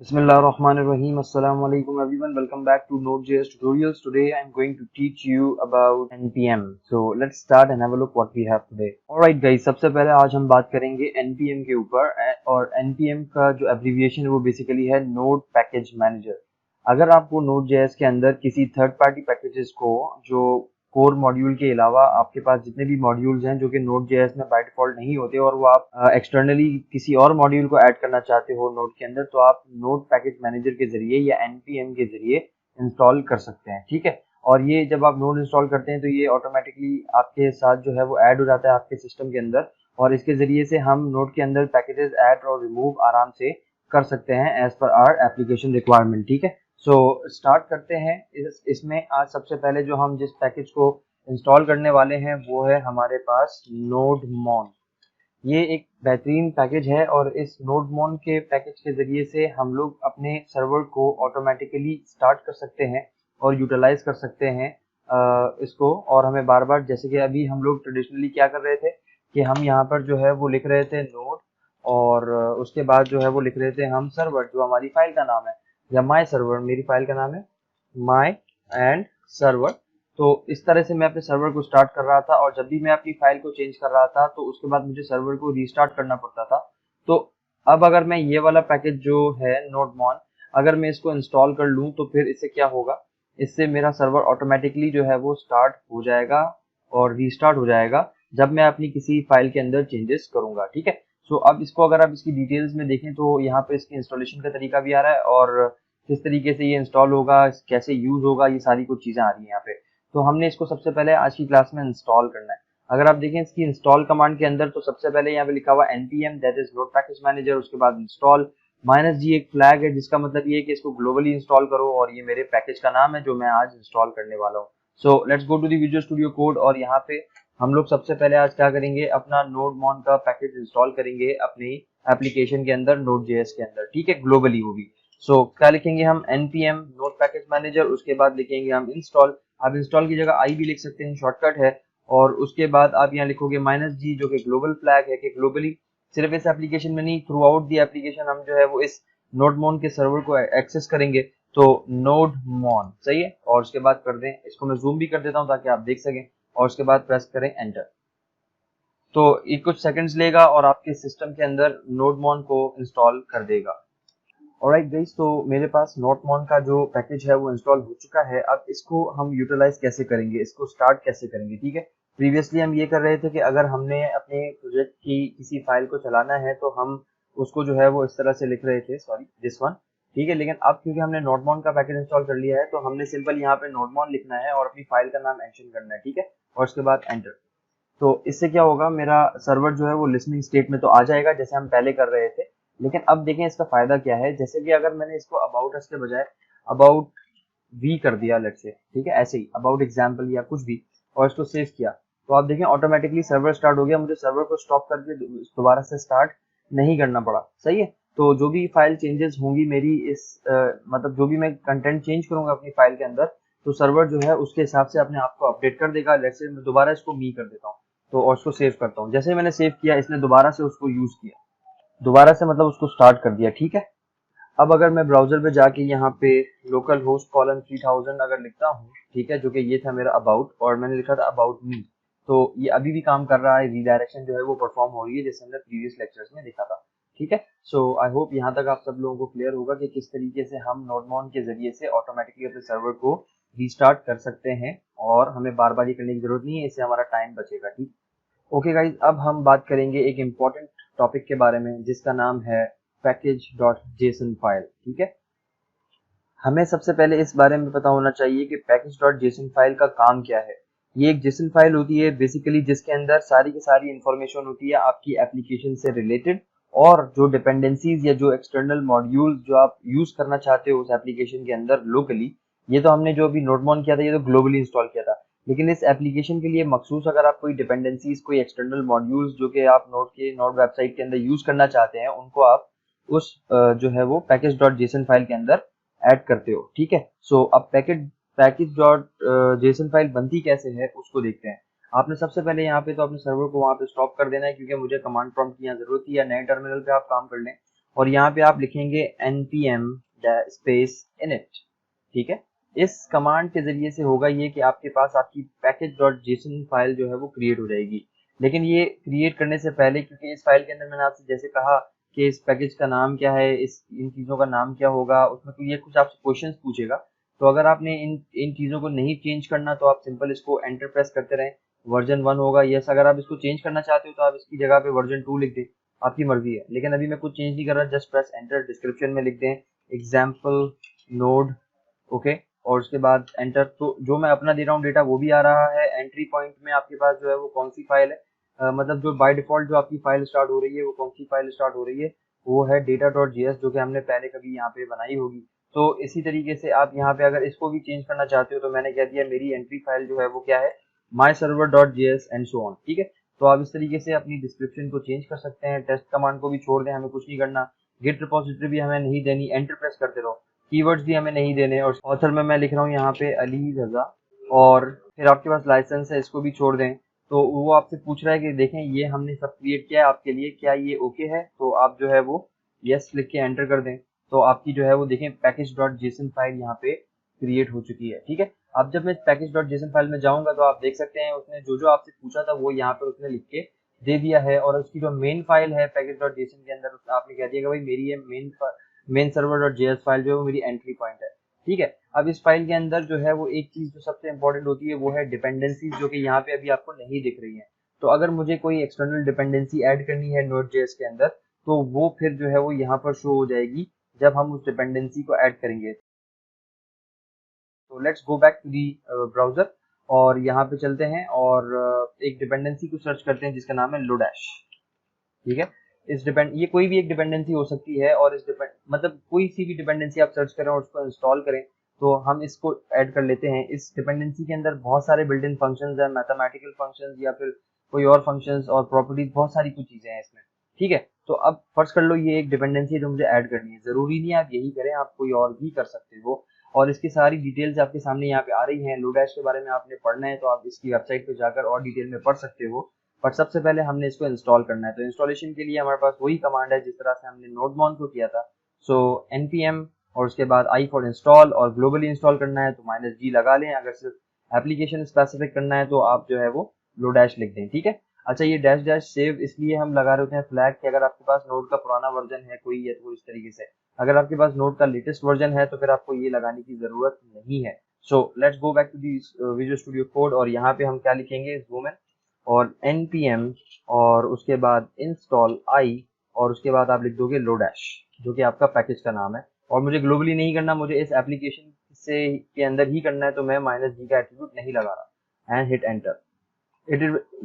Bismillahirrahmanirrahim. Assalamu alaikum everyone. Welcome back to Node.JS tutorials. Today I'm going to teach you about NPM. So let's start and have a look what we have today. Alright guys, सबसे पहले आज हम बात करेंगे NPM के ऊपर और NPM का जो एब्रीविएशन है वो बेसिकली है Node Package Manager. अगर आपको Node.js के अंदर किसी थर्ड पार्टी पैकेजेस को जो कोर मॉड्यूल के अलावा आपके पास जितने भी मॉड्यूल्स हैं जो कि Node.js में बाय डिफॉल्ट नहीं होते और वो आप एक्सटर्नली किसी और मॉड्यूल को ऐड करना चाहते हो नोड के अंदर, तो आप नोड पैकेज मैनेजर के जरिए या npm के जरिए इंस्टॉल कर सकते हैं. ठीक है, और ये जब आप नोड इंस्टॉल करते हैं तो ये ऑटोमेटिकली आपके साथ जो है वो ऐड हो जाता है आपके सिस्टम के अंदर, और इसके जरिए से हम नोड के अंदर पैकेजेस ऐड और रिमूव आराम से कर सकते हैं as per hour application requirement. ठीक है, सो स्टार्ट करते हैं. इसमें आज सबसे पहले जो हम जिस पैकेज को इंस्टॉल करने वाले हैं वो है हमारे पास नोडमोन. ये एक बेहतरीन पैकेज है और इस नोडमोन के पैकेज के जरिए से हम लोग अपने सर्वर को ऑटोमेटिकली स्टार्ट कर सकते हैं और यूटिलाइज कर सकते हैं इसको. और हमें बार बार, जैसे कि अभी हम लोग ट्रेडिशनली क्या कर रहे थे कि हम यहाँ पर जो है वो लिख रहे थे नोड और उसके बाद जो है वो लिख रहे थे हम सर्वर, जो हमारी फाइल का नाम है, या माई सर्वर. मेरी फाइल का नाम है माई एंड सर्वर. तो इस तरह से मैं अपने सर्वर को स्टार्ट कर रहा था और जब भी मैं अपनी फाइल को चेंज कर रहा था तो उसके बाद मुझे सर्वर को रीस्टार्ट करना पड़ता था. तो अब अगर मैं ये वाला पैकेज जो है नोडमोन, अगर मैं इसको इंस्टॉल कर लूं तो फिर इससे क्या होगा, इससे मेरा सर्वर ऑटोमेटिकली जो है वो स्टार्ट हो जाएगा और रीस्टार्ट हो जाएगा जब मैं अपनी किसी फाइल के अंदर चेंजेस करूंगा. ठीक है, सो अब इसको अगर आप इसकी डिटेल्स में देखें तो यहाँ पे इसके इंस्टॉलेशन का तरीका भी आ रहा है और किस तरीके से ये इंस्टॉल होगा, कैसे यूज होगा, ये सारी कुछ चीजें आ रही हैं यहाँ पे. तो हमने इसको सबसे पहले आज की क्लास में इंस्टॉल करना है. अगर आप देखें इसकी इंस्टॉल कमांड के अंदर तो सबसे पहले यहाँ पे लिखा हुआ npm that is node package manager, उसके बाद इंस्टॉल -g एक फ्लैग है जिसका मतलब ये है कि इसको ग्लोबली इंस्टॉल करो और ये मेरे पैकेज का नाम है जो मैं आज इंस्टॉल करने वाला हूँ. So let's go to the Visual Studio Code और यहाँ पे हम लोग सबसे पहले आज क्या करेंगे, अपना नोडमोन का पैकेज इंस्टॉल करेंगे अपनी एप्लीकेशन के अंदर Node.js के अंदर. ठीक है, ग्लोबली वो भी. सो क्या लिखेंगे हम npm नोड पैकेज मैनेजर, उसके बाद लिखेंगे हम इंस्टॉल. आप इंस्टॉल की जगह आई भी लिख सकते हैं, शॉर्टकट है. और उसके बाद आप यहाँ लिखोगे -g जो कि ग्लोबल फ्लैग है कि ग्लोबली सिर्फ इस एप्लीकेशन में नहीं, थ्रू आउट दी एप्लीकेशन हम जो है वो इस नोडमोन के सर्वर को एक्सेस करेंगे. तो नोडमोन सही है, और उसके बाद कर दें, इसको मैं जूम भी कर देता हूँ ताकि आप देख सकें, और उसके बाद प्रेस करें एंटर. तो ये कुछ सेकंड्स लेगा और आपके सिस्टम के अंदर नोडमोन को इंस्टॉल कर देगा. ऑलराइट गाइस, तो मेरे पास नोडमोन का जो पैकेज है वो इंस्टॉल हो चुका है. अब इसको हम यूटिलाइज कैसे करेंगे, इसको स्टार्ट कैसे करेंगे. ठीक है, प्रीवियसली हम ये कर रहे थे कि अगर हमने अपने प्रोजेक्ट की किसी फाइल को चलाना है तो हम उसको जो है वो इस तरह से लिख रहे थे, सॉरी दिस वन. ठीक है, लेकिन अब क्योंकि हमने नोडमोन का पैकेज इंस्टॉल कर लिया है तो हमने सिंपल यहाँ पे नोडमोन लिखना है और अपनी फाइल का नाम मेंशन करना है. ठीक है, और उसके बाद एंटर. तो इससे क्या होगा, मेरा सर्वर जो है वो लिसनिंग स्टेट में तो आ जाएगा जैसे हम पहले कर रहे थे. लेकिन अब देखें इसका फायदा क्या है, जैसे कि अगर मैंने इसको अबाउट अस के बजाय अबाउट वी कर दिया लेट्स से, ठीक है, ऐसे ही अबाउट एग्जाम्पल या कुछ भी, और इसको सेव किया, तो आप देखें ऑटोमेटिकली सर्वर स्टार्ट हो गया. मुझे सर्वर को स्टॉप करके दोबारा से स्टार्ट नहीं करना पड़ा. सही है, तो जो भी फाइल चेंजेस होंगी मेरी इस मतलब जो भी मैं कंटेंट चेंज करूंगा अपनी फाइल के अंदर, तो सर्वर जो है उसके हिसाब से अपने आप को अपडेट कर देगा. लेट्स से मैं दोबारा इसको मी कर देता हूँ तो, और उसको सेव करता हूँ. जैसे ही मैंने सेव किया इसने दोबारा से उसको यूज किया, दोबारा से मतलब उसको स्टार्ट कर दिया. ठीक है, अब अगर मैं ब्राउजर पे जाके यहाँ पे लोकल होस्ट कॉलन 3000 अगर लिखता हूँ, ठीक है, जो कि ये था मेरा अबाउट और मैंने लिखा था अबाउट मी, तो ये अभी भी काम कर रहा है. रीडायरेक्शन जो है वो परफॉर्म हो रही है जैसे हमने प्रीवियस लेक्चर्स में देखा था. ठीक है, सो आई होप यहाँ तक आप सब लोगों को क्लियर होगा कि किस तरीके से हम नोडमोन के जरिए से ऑटोमेटिकली अपने सर्वर को रीस्टार्ट कर सकते हैं और हमें बार बार ये करने की जरूरत नहीं है, इससे हमारा टाइम बचेगा. ठीक, ओके गाइज, अब हम बात करेंगे एक इम्पॉर्टेंट टॉपिक के बारे में जिसका नाम है package.json फाइल. ठीक है, हमें सबसे पहले इस बारे में पता होना चाहिए कि package.json फाइल का काम क्या है. ये एक JSON फाइल होती है बेसिकली जिसके अंदर सारी की सारी इंफॉर्मेशन होती है आपकी एप्लीकेशन से रिलेटेड, और जो डिपेंडेंसीज या जो एक्सटर्नल मॉड्यूल जो आप यूज करना चाहते हो उस एप्लीकेशन के अंदर लोकली. ये तो हमने जो अभी नोडमोन किया था ये तो ग्लोबली इंस्टॉल किया था, लेकिन इस एप्लीकेशन के लिए मखसूस अगर आप कोई डिपेंडेंसीज, कोई एक्सटर्नल मॉड्यूल्स जो कि आप नोड वेबसाइट के अंदर यूज करना चाहते हैं, उनको आप उस जो है वो package.json फाइल के अंदर ऐड करते हो. ठीक है, सो अब package.json फाइल बनती कैसे है उसको देखते हैं. आपने सबसे पहले यहाँ पे तो अपने सर्वर को वहां पे स्टॉप कर देना है क्योंकि मुझे कमांड प्रॉम्प्ट की यहाँ जरूरत है, या नए टर्मिनल पे आप काम कर लें. और यहाँ पे आप लिखेंगे npm स्पेस init। ठीक है, इस कमांड के जरिए से होगा ये कि आपके पास आपकी package.json फाइल जो है वो क्रिएट हो जाएगी। लेकिन ये क्रिएट करने से पहले, क्योंकि इस फाइल के अंदर मैंने आपसे जैसे कहा कि इस पैकेज का नाम क्या है, इन चीजों का नाम क्या होगा, उसमें तो ये कुछ आपसे क्वेश्चंस पूछेगा। तो अगर आपने इन चीजों को नहीं चेंज करना तो आप सिंपल इसको एंटर प्रेस करते रहें। वर्जन 1 होगा, यस। अगर आप इसको चेंज करना चाहते हो तो आप इसकी जगह पे वर्जन 2 लिख दें, आपकी मर्जी है। लेकिन अभी मैं कुछ चेंज नहीं कर रहा, जस्ट प्रेस एंटर। डिस्क्रिप्शन में लिख दें एग्जाम्पल नोड, ओके, और उसके बाद एंटर। तो जो मैं अपना दे रहा हूँ डेटा वो भी आ रहा है। एंट्री पॉइंट में आपके पास जो है वो कौन सी फाइल है, मतलब जो बाय डिफॉल्ट जो आपकी फाइल स्टार्ट हो रही है वो कौन सी फाइल स्टार्ट हो रही है, वो है data.js, जो कि हमने पहले कभी यहाँ पे बनाई होगी। तो इसी तरीके से आप यहाँ पे अगर इसको भी चेंज करना चाहते हो तो मैंने कह दिया मेरी एंट्री फाइल जो है वो क्या है, myserver.js एंड सो ऑन। ठीक है, तो आप इस तरीके से अपनी डिस्क्रिप्शन को चेंज कर सकते हैं। टेस्ट कमांड को भी छोड़ दें, हमें कुछ नहीं करना। गिट रिपोजिटरी भी हमें नहीं देनी, एंटर प्रेस करते रहो। कीवर्ड्स भी हमें नहीं देने। और ऑथर में मैं लिख रहा हूँ यहाँ पे अली रजा, और फिर आपके पास लाइसेंस है, इसको भी छोड़ दें। तो वो आपसे पूछ रहा है कि देखें ये हमने सब क्रिएट किया है आपके लिए, क्या ये ओके है? तो आप जो है वो यस लिख के एंटर कर दें। तो आपकी जो है वो देखें package.json फाइल यहाँ पे क्रिएट हो चुकी है। ठीक है, अब जब मैं package.json फाइल में जाऊंगा तो आप देख सकते हैं उसने जो जो आपसे पूछा था वो यहाँ पे उसने लिख के दे दिया है। और उसकी जो मेन फाइल है package.json के अंदर, आपने कह दिया कि भाई मेरी ये मेन server.js फाइल जो है वो मेरी एंट्री पॉइंट है। ठीक है, अब इस फाइल के अंदर जो है वो एक चीज जो सबसे इंपॉर्टेंट होती है वो है डिपेंडेंसीज, जो कि यहाँ पे अभी आपको नहीं दिख रही है। तो अगर मुझे कोई एक्सटर्नल डिपेंडेंसी ऐड करनी है Node.js के अंदर, तो वो फिर जो है वो यहाँ पर शो हो जाएगी जब हम उस डिपेंडेंसी को ऐड करेंगे। तो let's go back to the browser, और यहाँ पे चलते हैं और एक डिपेंडेंसी को सर्च करते हैं जिसका नाम है लोडैश। ठीक है, ये कोई भी एक डिपेंडेंसी हो सकती है, और मतलब कोई सी भी डिपेंडेंसी आप सर्च करें और उसको इंस्टॉल करें। तो हम इसको ऐड कर लेते हैं। इस डिपेंडेंसी के अंदर बहुत सारे बिल्ट इन फंक्शंस हैं, मैथमेटिकल फंक्शंस या फिर कोई और फंक्शंस और प्रॉपर्टीज, बहुत सारी कुछ चीजें हैं इसमें। ठीक है, तो अब फर्स्ट कर लो ये एक डिपेंडेंसी है जो मुझे ऐड करनी है। जरूरी नहीं है आप यही करें, आप कोई और भी कर सकते हो। और इसकी सारी डिटेल्स आपके सामने यहाँ पे आ रही हैं। लोडैश के बारे में आपने पढ़ना है तो आप इसकी वेबसाइट पे जाकर और डिटेल में पढ़ सकते हो। बट सबसे पहले हमने इसको इंस्टॉल करना है। तो इंस्टॉलेशन के लिए हमारे पास वही कमांड है जिस तरह से हमने नोडमॉन को किया था। सो npm और उसके बाद i फॉर इंस्टॉल, और ग्लोबली इंस्टॉल करना है तो -g लगा लें। अगर सिर्फ एप्लीकेशन स्पेसिफिक करना है तो आप जो है वो लोडैश लिख दें। ठीक है, अच्छा, ये डैश डैश सेव इसलिए हम लगा रहे होते हैं फ्लैग कि अगर आपके पास नोड का पुराना वर्जन है कोई, या तो इस तरीके से। अगर आपके पास नोड का लेटेस्ट वर्जन है तो फिर आपको ये लगाने की जरूरत नहीं है। So let's go back to the Visual Studio Code, और यहाँ पे हम क्या लिखेंगे, ज़ूम इन और npm और उसके बाद इंस्टॉल i, और उसके बाद आप लिख दोगे लोडैश, जो कि आपका पैकेज का नाम है। और मुझे ग्लोबली नहीं करना, मुझे इस एप्लीकेशन से के अंदर ही करना है, तो मैं -g का एट्रीब्यूट नहीं लगा रहा। And hit enter.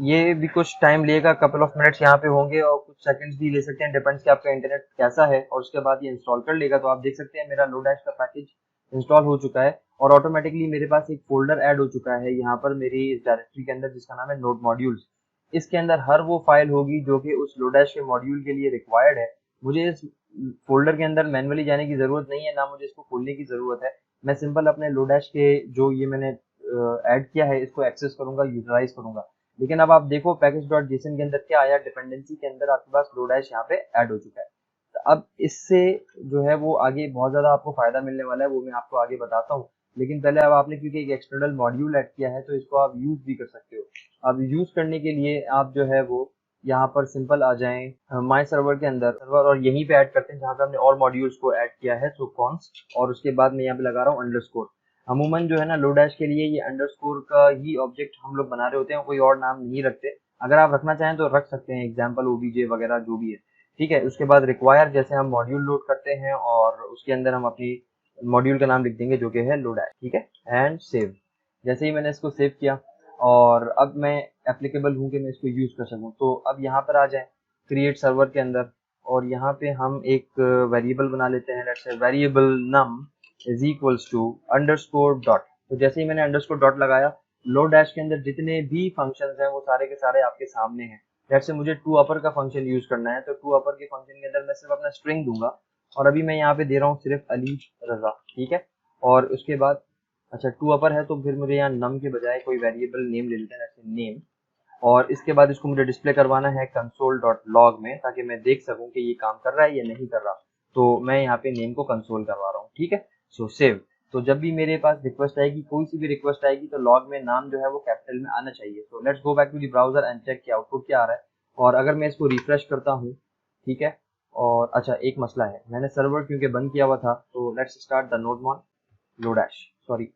ये भी कुछ टाइम लेगा, कपल ऑफ मिनट्स यहाँ पे होंगे, और कुछ सेकंड्स भी ले सकते हैं, डिपेंड्स कि आपका इंटरनेट कैसा है। और उसके बाद ये इंस्टॉल कर लेगा। तो आप देख सकते हैं मेरा लोडैश का पैकेज इंस्टॉल हो चुका है, और ऑटोमेटिकली मेरे पास एक फोल्डर ऐड हो चुका है यहाँ पर मेरी इस डायरेक्टरी के अंदर, जिसका नाम है नोड मॉड्यूल्स। इसके अंदर हर वो फाइल होगी जो कि उस लोडैश के मॉड्यूल के लिए रिक्वायर्ड है। मुझे इस फोल्डर के अंदर मैनुअली जाने की जरूरत नहीं है, ना मुझे इसको खोलने की जरूरत है। मैं सिंपल अपने लोडैश के जो ये मैंने ऐड किया है इसको एक्सेस करूंगा, यूटिलाइज करूंगा। लेकिन अब आप देखो package.json के अंदर क्या आया, डिपेंडेंसी के अंदर आपके पास लोडैश यहाँ पे ऐड हो चुका है। तो अब इससे जो है वो आगे बहुत ज्यादा आपको फायदा मिलने वाला है, वो मैं आपको आगे बताता हूँ। लेकिन पहले अब आपने क्योंकि एक एक्सटर्नल मॉड्यूल ऐड किया है तो इसको आप यूज भी कर सकते हो। अब यूज करने के लिए आप जो है वो यहाँ पर सिंपल आ जाएं माई सर्वर के अंदर सर्वर, और यहीं पे ऐड करते हैं जहाँ पे हमने और मॉड्यूल्स को ऐड किया है। तो कॉन्स्ट, और उसके बाद मैं यहाँ पे लगा रहा हूँ अंडरस्कोर। अमूमन जो है ना लोडैश के लिए ये अंडरस्कोर का ही ऑब्जेक्ट हम लोग बना रहे होते हैं, कोई और नाम नहीं रखते। अगर आप रखना चाहें तो रख सकते हैं, एग्जाम्पल ओबीजे वगैरह जो भी है। ठीक है, उसके बाद रिक्वायर, जैसे हम मॉड्यूल लोड करते हैं और उसके अंदर हम अपनी मॉड्यूल का नाम लिख देंगे जो कि है लोडैश। ठीक है, एंड सेव। जैसे ही मैंने इसको सेव किया और अब मैं एप्लीकेबल हूँ कि मैं इसको यूज कर सकूँ, तो अब यहाँ पर आ जाए क्रिएट सर्वर के अंदर, और यहाँ पे हम एक वेरिएबल बना लेते हैं। Let's say variable num is equals to underscore dot. तो जैसे ही मैंने अंडरस्कोर डॉट लगाया, लोडैश के अंदर जितने भी फंक्शंस हैं वो सारे के सारे आपके सामने हैं। जैसे मुझे टू अपर का फंक्शन यूज करना है, तो टू अपर के फंक्शन के अंदर मैं सिर्फ अपना स्ट्रिंग दूंगा, और अभी मैं यहाँ पे दे रहा हूँ सिर्फ अली रजा। ठीक है, और उसके बाद अच्छा टू अपर है तो फिर मुझे यहाँ नम के बजाय कोई वेरिएबल नेम ले लेते हैं, जैसे नेम। और इसके बाद इसको मुझे डिस्प्ले करवाना है console.log में, ताकि मैं देख सकूं कि ये काम कर रहा है या नहीं कर रहा। तो मैं यहाँ पे नेम को कंसोल करवा रहा हूँ, ठीक है। सो सेव। तो जब भी मेरे पास रिक्वेस्ट आएगी, कोई सी भी रिक्वेस्ट आएगी, तो लॉग में नाम जो है वो कैपिटल में आना चाहिए। तो let's go back to the browser and check कि आउटपुट क्या आ रहा है। और अगर मैं इसको रिफ्रेश करता हूँ, ठीक है। और अच्छा, एक मसला है, मैंने सर्वर क्योंकि बंद किया हुआ था, तो let's start the nodemon lodash, sorry.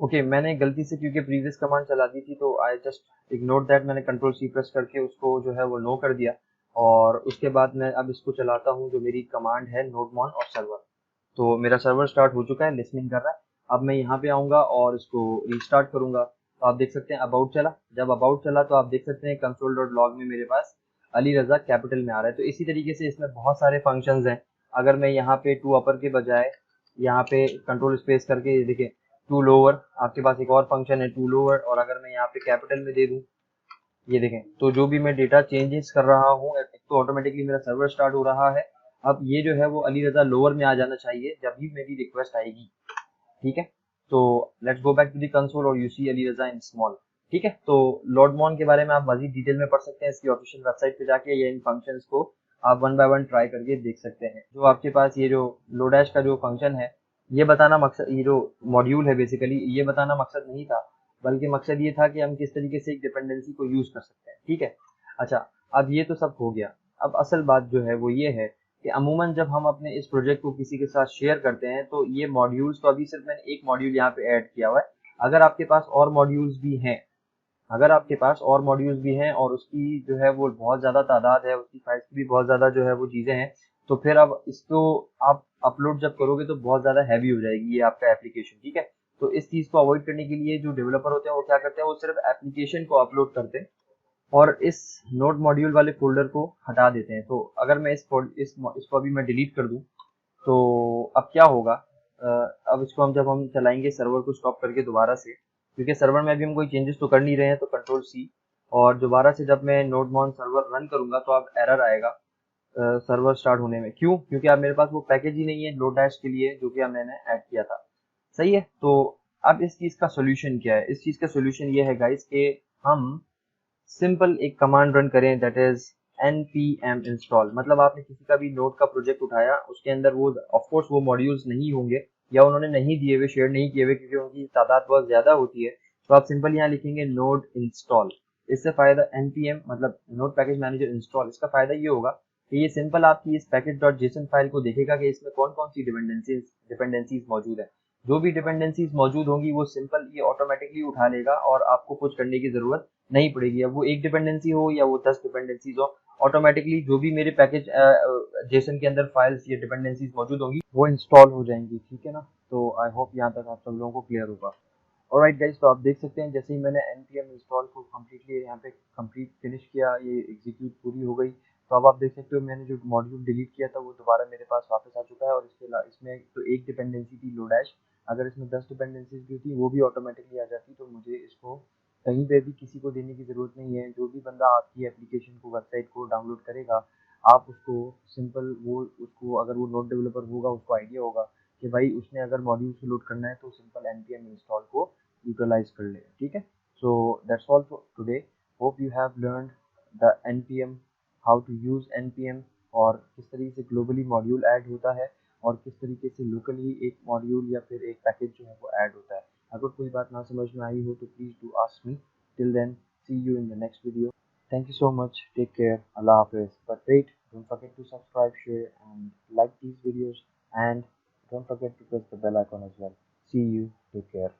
Okay, मैंने गलती से क्योंकि प्रीवियस कमांड चला दी थी, तो आई जस्ट इग्नोर दैट। मैंने कंट्रोल सी प्रेस करके उसको जो है वो नो कर दिया। और उसके बाद मैं अब इसको चलाता हूँ, जो मेरी कमांड है नोडमॉन और सर्वर। तो मेरा सर्वर स्टार्ट हो चुका है, लिसनिंग कर रहा है। अब मैं यहाँ पे आऊँगा और इसको रीस्टार्ट करूँगा, तो आप देख सकते हैं अबाउट चला। जब अबाउट चला तो आप देख सकते हैं console.log में मेरे पास अली रजा कैपिटल में आ रहा है। तो इसी तरीके से इसमें बहुत सारे फंक्शंस हैं। अगर मैं यहाँ पे टू अपर के बजाय यहाँ पे कंट्रोल स्पेस करके, ये देखिए टू लोअर, आपके पास एक और फंक्शन है टू लोअर। और अगर मैं यहाँ पे कैपिटल में दे दूं, ये देखें, तो जो भी मैं डेटा चेंजेस कर रहा हूँ, एक तो ऑटोमेटिकली मेरा सर्वर स्टार्ट हो रहा है। अब ये जो है वो अली रजा लोअर में आ जाना चाहिए जब भी मेरी रिक्वेस्ट आएगी, ठीक है। तो let's go back to the console और you see Ali Raza in small, ठीक है। तो लोडमॉन के बारे में आप मजीद डिटेल में पढ़ सकते हैं इसकी ऑफिशियल वेबसाइट पे जाके, या इन फंक्शंस को आप वन बाय वन ट्राई करके देख सकते हैं। जो आपके पास ये जो लोडैश का जो फंक्शन है, ये बताना मकसद, ये जो मॉड्यूल है बेसिकली, ये बताना मकसद नहीं था, बल्कि मकसद ये था कि हम किस तरीके से एक डिपेंडेंसी को यूज कर सकते हैं, ठीक है। अच्छा, अब ये तो सब हो गया। अब असल बात जो है वो ये है कि अमूमन जब हम अपने इस प्रोजेक्ट को किसी के साथ शेयर करते हैं, तो ये मॉड्यूल्स, तो अभी सिर्फ मैंने एक मॉड्यूल यहाँ पे ऐड किया हुआ है। अगर आपके पास और मॉड्यूल्स भी हैं, अगर आपके पास और मॉड्यूल्स भी हैं और उसकी जो है वो बहुत ज़्यादा तादाद है, उसकी साइज की भी बहुत ज़्यादा जो है वो चीज़ें हैं, तो फिर अब इसको आप अपलोड जब करोगे तो बहुत ज़्यादा हैवी हो जाएगी ये आपका एप्लीकेशन, ठीक है। तो इस चीज़ को अवॉइड करने के लिए जो डेवलपर होते हैं वो क्या करते हैं, वो सिर्फ एप्लीकेशन को अपलोड करते हैं और इस नोड मॉड्यूल वाले फोल्डर को हटा देते हैं। तो अगर मैं इसको अभी मैं डिलीट कर दूं, तो अब क्या होगा, अब इसको हम जब हम चलाएंगे सर्वर को स्टॉप करके दोबारा से, क्योंकि सर्वर में अभी हम कोई चेंजेस तो कर नहीं रहे हैं, तो कंट्रोल सी। और दोबारा से जब मैं नोडमॉन सर्वर रन करूंगा तो अब एरर आएगा सर्वर स्टार्ट होने में। क्यों? क्योंकि अब मेरे पास वो पैकेज ही नहीं है लोडैश के लिए, जो कि अब मैंने ऐड किया था। सही है। तो अब इस चीज का सोल्यूशन क्या है? इस चीज का सोल्यूशन ये है गाइस कि हम सिंपल एक कमांड रन करें, दैट इज npm इंस्टॉल। मतलब आपने किसी का भी नोड का प्रोजेक्ट उठाया, उसके अंदर वो ऑफ कोर्स वो मॉड्यूल्स नहीं होंगे, या उन्होंने नहीं दिए हुए, शेयर नहीं किए हुए, क्योंकि उनकी तादाद बहुत ज्यादा होती है। तो आप सिंपल यहाँ लिखेंगे नोड इंस्टॉल। इससे फायदा npm मतलब नोड पैकेज मैनेजर इंस्टॉल, इसका फायदा ये होगा कि ये सिंपल आपकी इस package.json फाइल को देखेगा कि इसमें कौन कौन सी डिपेंडेंसीज मौजूद है। जो भी डिपेंडेंसीज मौजूद होंगी वो सिंपल ये ऑटोमेटिकली उठा लेगा और आपको कुछ करने की जरूरत नहीं पड़ेगी। अब वो एक डिपेंडेंसी हो या वो 10 डिपेंडेंसीज हो, ऑटोमेटिकली जो भी मेरे पैकेज जेसन के अंदर फाइल्स या डिपेंडेंसीज मौजूद होंगी वो इंस्टॉल हो जाएंगी, ठीक है ना। तो आई होप यहाँ तक आप सब लोगों को क्लियर होगा। ऑलराइट गाइस, तो आप देख सकते हैं जैसे ही मैंने npm इंस्टॉल को कम्प्लीटली यहाँ पे कंप्लीट फिनिश किया, ये एग्जीक्यूट पूरी हो गई। तो अब आप देख सकते हो मैंने जो मॉड्यूल डिलीट किया था वो दोबारा मेरे पास वापस आ चुका है। और इसमें तो एक डिपेंडेंसी थी लोडैश, अगर इसमें 10 डिपेंडेंसीज भी थी वो भी ऑटोमेटिकली आ जाती। तो मुझे इसको कहीं पे भी किसी को देने की ज़रूरत नहीं है। जो भी बंदा आपकी एप्लीकेशन को, वेबसाइट को डाउनलोड करेगा, आप उसको सिंपल वो उसको अगर वो नोड डेवलपर होगा उसको आइडिया होगा कि भाई उसने अगर मॉड्यूल से लोड करना है तो सिंपल npm इंस्टॉल को यूटिलाइज कर ले, ठीक है। So that's all for today. Hope you have learned the npm, how to use npm, और किस तरीके से ग्लोबली मॉड्यूल ऐड होता है और किस तरीके से लोकली एक मॉड्यूल या फिर एक पैकेज जो है वो ऐड होता है। अगर कोई बात ना समझ में आई हो तो please do ask me. Till then, see you in the next video. Thank you so much. Take care. Allah Hafiz. But wait, don't forget to subscribe, share, and like these videos. And don't forget to press the bell icon as well. See you. Take care.